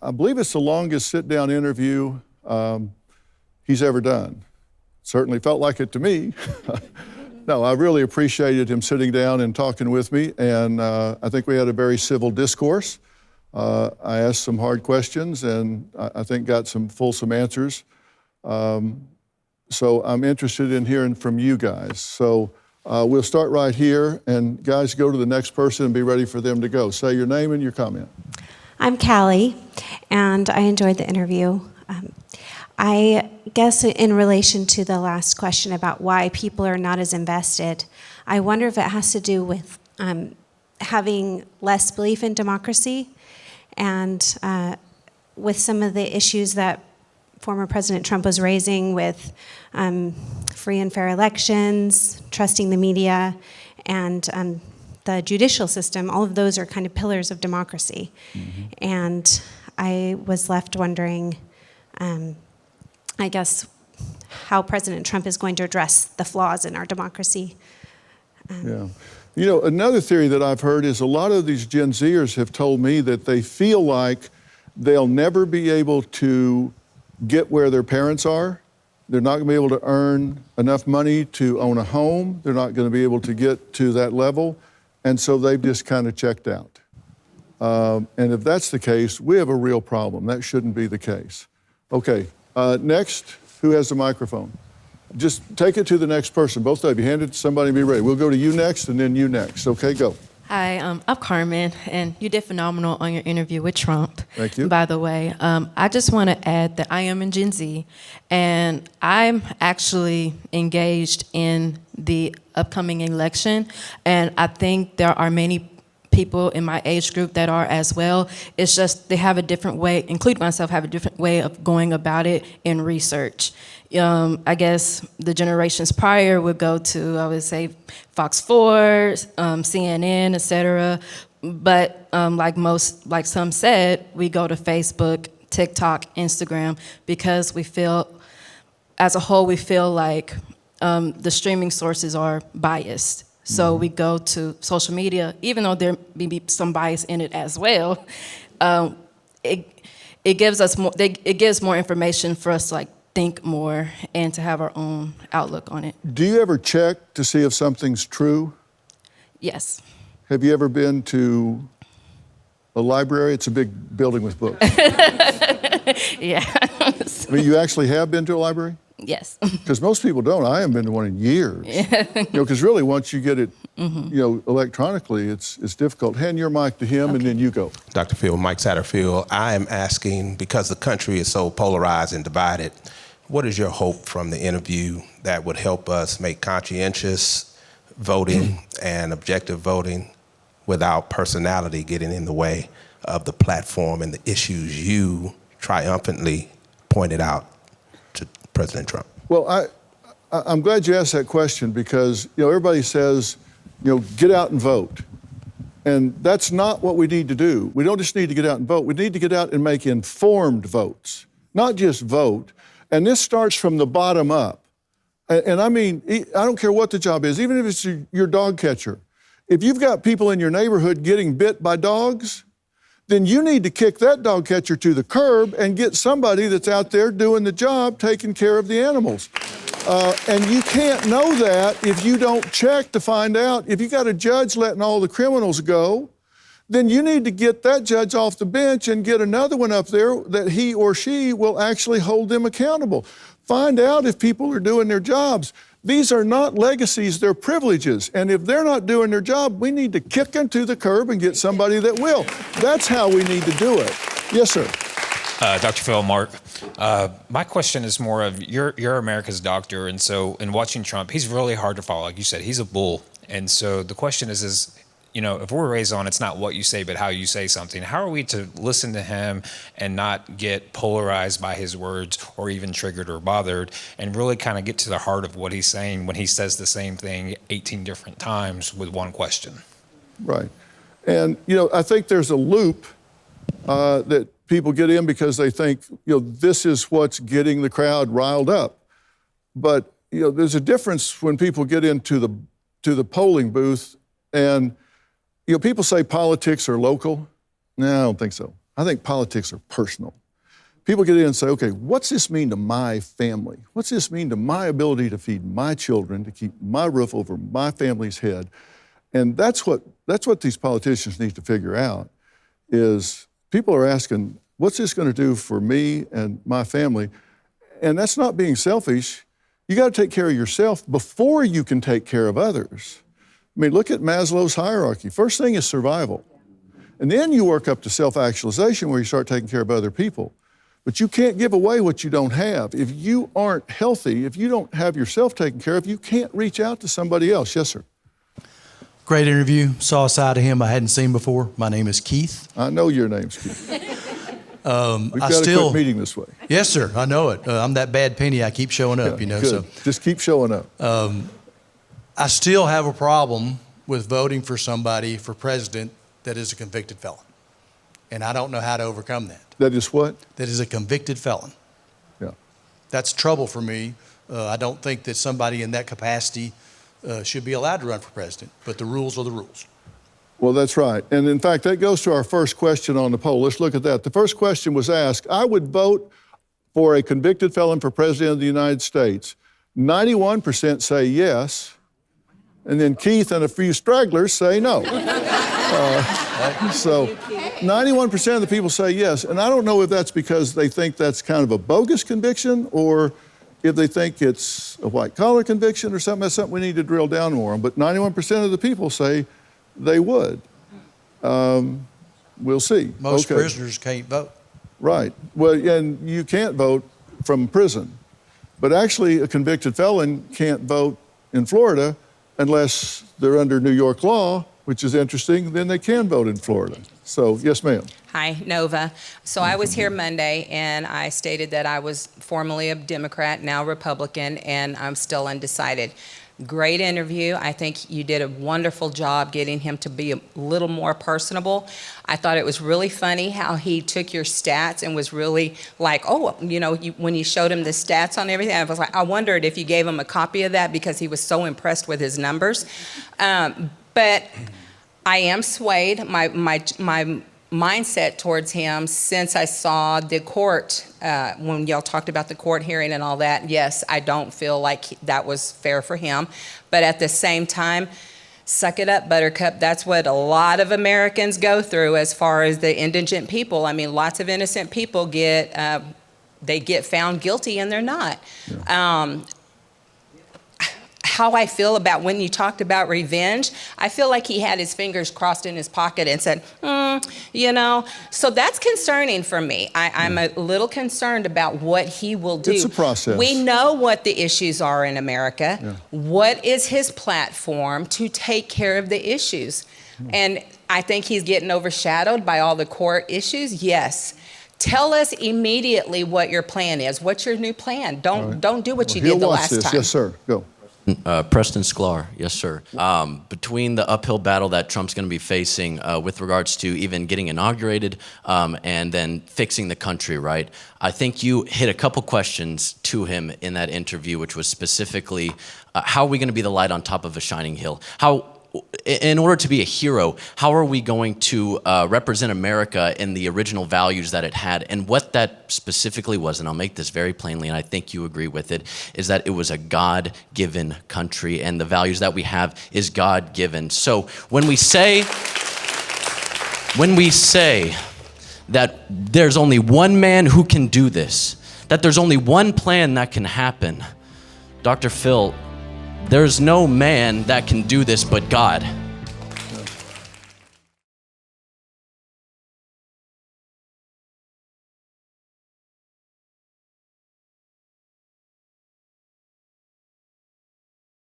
I believe it's the longest sit-down interview he's ever done. Certainly felt like it to me. No, I really appreciated him sitting down and talking with me, and I think we had a very civil discourse. I asked some hard questions, and I think got some fulsome answers. So I'm interested in hearing from you guys. So we'll start right here, and guys, go to the next person and be ready for them to go. Say your name and your comment. I'm Callie, and I enjoyed the interview. I guess in relation to the last question about why people are not as invested, I wonder if it has to do with having less belief in democracy and with some of the issues that former President Trump was raising with free and fair elections, trusting the media, and the judicial system. All of those are kind of pillars of democracy. Mm-hmm. And I was left wondering, I guess, how President Trump is going to address the flaws in our democracy. Yeah. You know, another theory that I've heard is a lot of these Gen Zers have told me that they feel like they'll never be able to get where their parents are. They're not going to be able to earn enough money to own a home. They're not going to be able to get to that level. And so they've just kind of checked out. And if that's the case, we have a real problem. That shouldn't be the case. Okay, next, who has the microphone? Just take it to the next person. Both of you, hand it to somebody and be ready. We'll go to you next and then you next. Okay, go. Hi, I'm Carmen, and you did phenomenal on your interview with Trump. Thank you. By the way, I just want to add that I am in Gen Z, and I'm actually engaged in the upcoming election, and I think there are many people in my age group that are as well. It's just they have a different way, including myself, have a different way of going about it in research. I guess the generations prior would go to, I would say, Fox 4, CNN, etc. But like some said, we go to Facebook, TikTok, Instagram, because we feel, as a whole, we feel like the streaming sources are biased. So we go to social media, even though there may be some bias in it as well. It gives us more. It gives more information for us to like think more and to have our own outlook on it. Do you ever check to see if something's true? Yes. Have you ever been to a library? It's a big building with books. Yeah. I mean, you actually have been to a library? Yes. Because most people don't. I haven't been to one in years. Yeah. Because really, once you get it, electronically, it's difficult. Hand your mic to him, and then you go. DrPhil, Mike Satterfield. I am asking, because the country is so polarized and divided, what is your hope from the interview that would help us make conscientious voting and objective voting without personality getting in the way of the platform and the issues you triumphantly pointed out to President Trump? Well, I'm glad you asked that question because, everybody says, get out and vote. And that's not what we need to do. We don't just need to get out and vote. We need to get out and make informed votes, not just vote. And this starts from the bottom up. And I mean, I don't care what the job is, even if it's your dog catcher. If you've got people in your neighborhood getting bit by dogs, then you need to kick that dog catcher to the curb and get somebody that's out there doing the job, taking care of the animals. And you can't know that if you don't check to find out. If you got a judge letting all the criminals go, then you need to get that judge off the bench and get another one up there that he or she will actually hold them accountable. Find out if people are doing their jobs. These are not legacies, they're privileges. And if they're not doing their job, we need to kick them to the curb and get somebody that will. That's how we need to do it. Yes, sir. Dr. Phil, Mark. My question is more of, you're America's doctor, and so in watching Trump, he's really hard to follow. Like you said, he's a bull. And so the question is, if we're raised on it's not what you say, but how you say something, how are we to listen to him and not get polarized by his words or even triggered or bothered and really kind of get to the heart of what he's saying when he says the same thing 18 different times with one question? Right. And, I think there's a loop that people get in because they think, this is what's getting the crowd riled up. But, there's a difference when people get into the polling booth and people say politics are local. No, I don't think so. I think politics are personal. People get in and say, okay, what's this mean to my family? What's this mean to my ability to feed my children, to keep my roof over my family's head? And that's what these politicians need to figure out, is people are asking, what's this going to do for me and my family? And that's not being selfish. You got to take care of yourself before you can take care of others. I mean, look at Maslow's hierarchy. First thing is survival. And then you work up to self-actualization where you start taking care of other people. But you can't give away what you don't have. If you aren't healthy, if you don't have yourself taken care of, you can't reach out to somebody else. Yes, sir. Great interview. Saw a side of him I hadn't seen before. My name is Keith. I know your name's Keith. We've got a quick meeting this way. Yes, sir. I know it. I'm that bad penny. I keep showing up, Good. So Just keep showing up. I still have a problem with voting for somebody for president that is a convicted felon. And I don't know how to overcome that. That is what? That is a convicted felon. Yeah. That's trouble for me. I don't think that somebody in that capacity should be allowed to run for president, but the rules are the rules. Well, that's right. And in fact, that goes to our first question on the poll. Let's look at that. The first question was asked, I would vote for a convicted felon for president of the United States. 91% say yes, and then Keith and a few stragglers say no. So 91% of the people say yes, and I don't know if that's because they think that's kind of a bogus conviction or if they think it's a white-collar conviction or something. That's something we need to drill down more on. But 91% of the people say they would. We'll see. Most Okay. prisoners can't vote. Right. Well, and you can't vote from prison. But actually, a convicted felon can't vote in Florida unless they're under New York law, which is interesting. Then they can vote in Florida. So, yes, ma'am. Hi, Nova. So I was here Monday, and I stated that I was formerly a Democrat, now Republican, and I'm still undecided. Great interview. I think you did a wonderful job getting him to be a little more personable. I thought it was really funny how he took your stats and was really like, oh, you know, when you showed him the stats on everything, I was like, I wondered if you gave him a copy of that because he was so impressed with his numbers. But I am swayed. My mindset towards him since I saw the court, when y'all talked about the court hearing and all that, yes, I don't feel like that was fair for him. But at the same time, suck it up, Buttercup. That's what a lot of Americans go through as far as the indigent people. I mean, lots of innocent people they get found guilty and they're not. Yeah. How I feel about when you talked about revenge, I feel like he had his fingers crossed in his pocket and said, you know, so that's concerning for me. I'm a little concerned about what he will do. It's a process. We know what the issues are in America. Yeah. What is his platform to take care of the issues? And I think he's getting overshadowed by all the court issues. Yes. Tell us immediately what your plan is. What's your new plan? Don't do what you did the last time. Yes, sir. Go. Preston Sklar, yes, sir. Between the uphill battle that Trump's going to be facing with regards to even getting inaugurated and then fixing the country, right? I think you hit a couple questions to him in that interview, which was specifically, how are we going to be the light on top of a shining hill? In order to be a hero, how are we going to represent America in the original values that it had? And what that specifically was, and I'll make this very plainly, and I think you agree with it, is that it was a God-given country, and the values that we have is God-given. So when we say that there's only one man who can do this, that there's only one plan that can happen, DrPhil, there's no man that can do this but God.